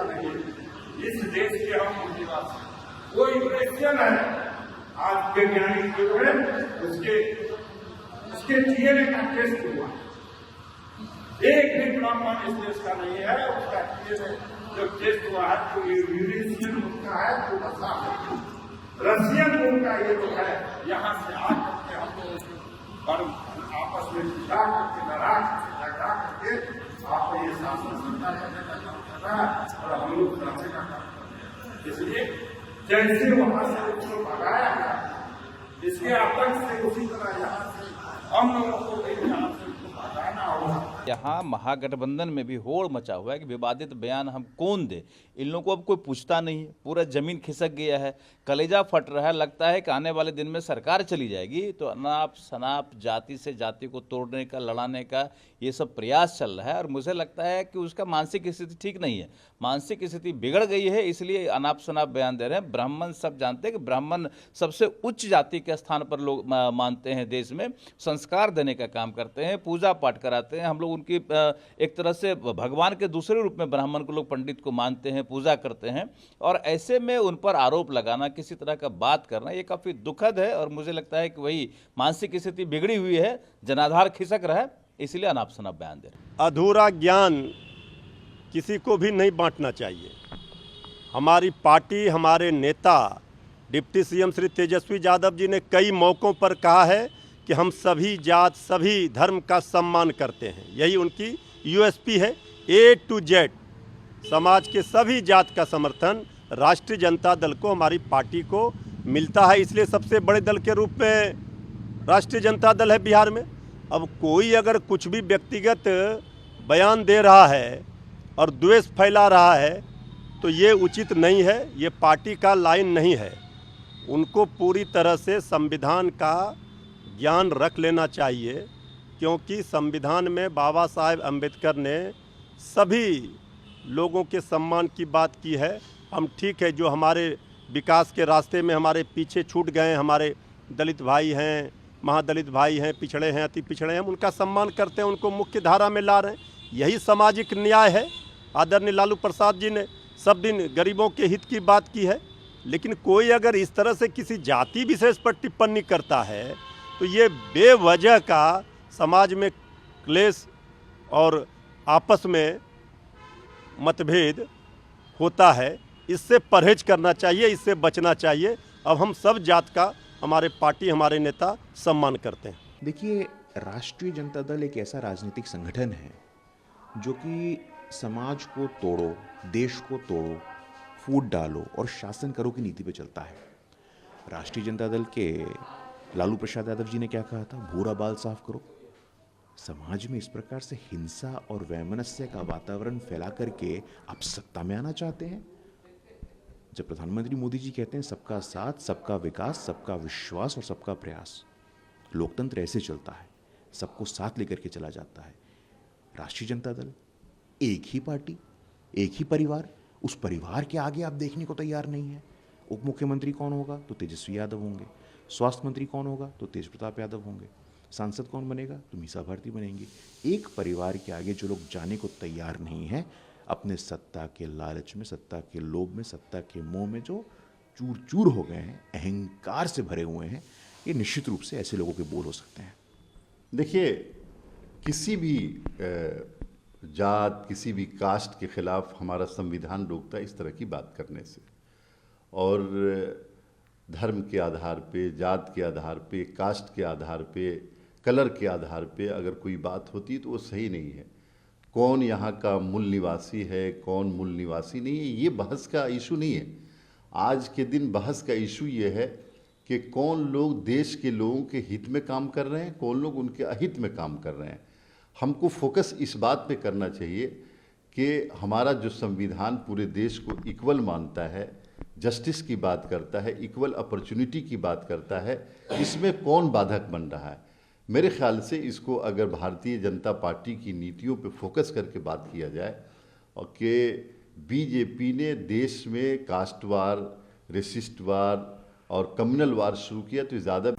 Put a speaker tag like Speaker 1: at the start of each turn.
Speaker 1: का नहीं है, इस देश के हम निवासी। वो इम्प्रेशन है आज वैज्ञानिक जो है उसके डीएनए का टेस्ट हुआ, एक भी ब्राह्मण इस देश का नहीं है, उसका डीएनए जब टेस्ट हुआ है तो ये यूरेशियन उनका है, तो बसा है रशियन उनका ये जो है, यहाँ से आकर के हम लोग पर आपस में जुटा करके लड़ा झगड़ा करके आप ये शासन सत्ता करने का काम कर रहा है और हम लोग कराने का काम कर रहे हैं। इसलिए जैसे वहां से उसको भगाया गया, इसके आतंक से उसी तरह यहाँ से हम लोगों को यहाँ से उसको भगाना होगा।
Speaker 2: यहाँ महागठबंधन में भी होड़ मचा हुआ है कि विवादित बयान हम कौन दे। इन लोगों को अब कोई पूछता नहीं है, पूरा जमीन खिसक गया है, कलेजा फट रहा है। लगता है कि आने वाले दिन में सरकार चली जाएगी तो अनाप शनाप जाति से जाति को तोड़ने का, लड़ाने का ये सब प्रयास चल रहा है। और मुझे लगता है कि उसका मानसिक स्थिति ठीक नहीं है, मानसिक स्थिति बिगड़ गई है, इसलिए अनाप शनाप बयान दे रहे हैं। ब्राह्मण सब जानते हैं कि ब्राह्मण सबसे उच्च जाति के स्थान पर लोग मानते हैं देश में, संस्कार देने का काम करते हैं, पूजा पाठ कराते हैं। हम लोग उनकी एक तरह से भगवान के दूसरे रूप में ब्राह्मण को लोग पंडित को मानते हैं, पूजा करते हैं, और ऐसे में उन पर आरोप लगाना, किसी तरह का बात करना, ये काफ़ी दुखद है। और मुझे लगता है कि वही मानसिक स्थिति बिगड़ी हुई है, जनाधार खिसक रहा है, इसलिए अनाप शनाप बयान दे रहे हैं।
Speaker 3: अधूरा ज्ञान किसी को भी नहीं बांटना चाहिए। हमारी पार्टी, हमारे नेता डिप्टी सीएम श्री तेजस्वी यादव जी ने कई मौक़ों पर कहा है कि हम सभी जात, सभी धर्म का सम्मान करते हैं। यही उनकी यूएसपी है। ए टू जेड समाज के सभी जात का समर्थन राष्ट्रीय जनता दल को, हमारी पार्टी को मिलता है। इसलिए सबसे बड़े दल के रूप में राष्ट्रीय जनता दल है बिहार में। अब कोई अगर कुछ भी व्यक्तिगत बयान दे रहा है और द्वेष फैला रहा है तो ये उचित नहीं है, ये पार्टी का लाइन नहीं है। उनको पूरी तरह से संविधान का ज्ञान रख लेना चाहिए, क्योंकि संविधान में बाबा साहेब अम्बेडकर ने सभी लोगों के सम्मान की बात की है। हम ठीक है, जो हमारे विकास के रास्ते में हमारे पीछे छूट गए, हमारे दलित भाई हैं, महादलित भाई हैं, पिछड़े हैं, अति पिछड़े हैं, हम उनका सम्मान करते हैं, उनको मुख्य धारा में ला रहे हैं। यही सामाजिक न्याय है। आदरणीय लालू प्रसाद जी ने सब दिन गरीबों के हित की बात की है। लेकिन कोई अगर इस तरह से किसी जाति विशेष पर टिप्पणी करता है तो ये बेवजह का समाज में क्लेश और आपस में मतभेद होता है। इससे परहेज करना चाहिए, इससे बचना चाहिए। अब हम सब जात का हमारे पार्टी, हमारे नेता सम्मान करते हैं।
Speaker 4: देखिए, राष्ट्रीय जनता दल एक ऐसा राजनीतिक संगठन है जो कि समाज को तोड़ो, देश को तोड़ो, फूट डालो और शासन करो की नीति पे चलता है। राष्ट्रीय जनता दल के लालू प्रसाद यादव जी ने क्या कहा था? भूरा बाल साफ करो। समाज में इस प्रकार से हिंसा और वैमनस्य का वातावरण फैला करके आप सत्ता में आना चाहते हैं। जब प्रधानमंत्री मोदी जी कहते हैं सबका साथ, सबका विकास, सबका विश्वास और सबका प्रयास, लोकतंत्र ऐसे चलता है, सबको साथ लेकर के चला जाता है। राष्ट्रीय जनता दल एक ही पार्टी, एक ही परिवार, उस परिवार के आगे आप देखने को तैयार नहीं है। उप मुख्यमंत्री कौन होगा? तो तेजस्वी यादव होंगे। स्वास्थ्य मंत्री कौन होगा? तो तेज प्रताप यादव होंगे। सांसद कौन बनेगा? तो मीसा भारती बनेंगी। एक परिवार के आगे जो लोग जाने को तैयार नहीं हैं, अपने सत्ता के लालच में, सत्ता के लोभ में, सत्ता के मोह में जो चूर चूर हो गए हैं, अहंकार से भरे हुए हैं, ये निश्चित रूप से ऐसे लोगों के बोल हो सकते हैं।
Speaker 5: देखिए, किसी भी जात, किसी भी कास्ट के खिलाफ हमारा संविधान रोकता है इस तरह की बात करने से। और धर्म के आधार पे, जात के आधार पे, कास्ट के आधार पे, कलर के आधार पे अगर कोई बात होती है तो वो सही नहीं है। कौन यहाँ का मूल निवासी है, कौन मूल निवासी नहीं है, ये बहस का इशू नहीं है। आज के दिन बहस का इशू ये है कि कौन लोग देश के लोगों के हित में काम कर रहे हैं, कौन लोग उनके अहित में काम कर रहे हैं। हमको फोकस इस बात पे करना चाहिए कि हमारा जो संविधान पूरे देश को इक्वल मानता है, जस्टिस की बात करता है, इक्वल अपॉर्चुनिटी की बात करता है, इसमें कौन बाधक बन रहा है। मेरे ख्याल से इसको अगर भारतीय जनता पार्टी की नीतियों पे फोकस करके बात किया जाए और कि बीजेपी ने देश में कास्टवार, रेसिस्ट वार और कम्युनल वार शुरू किया तो ज़्यादा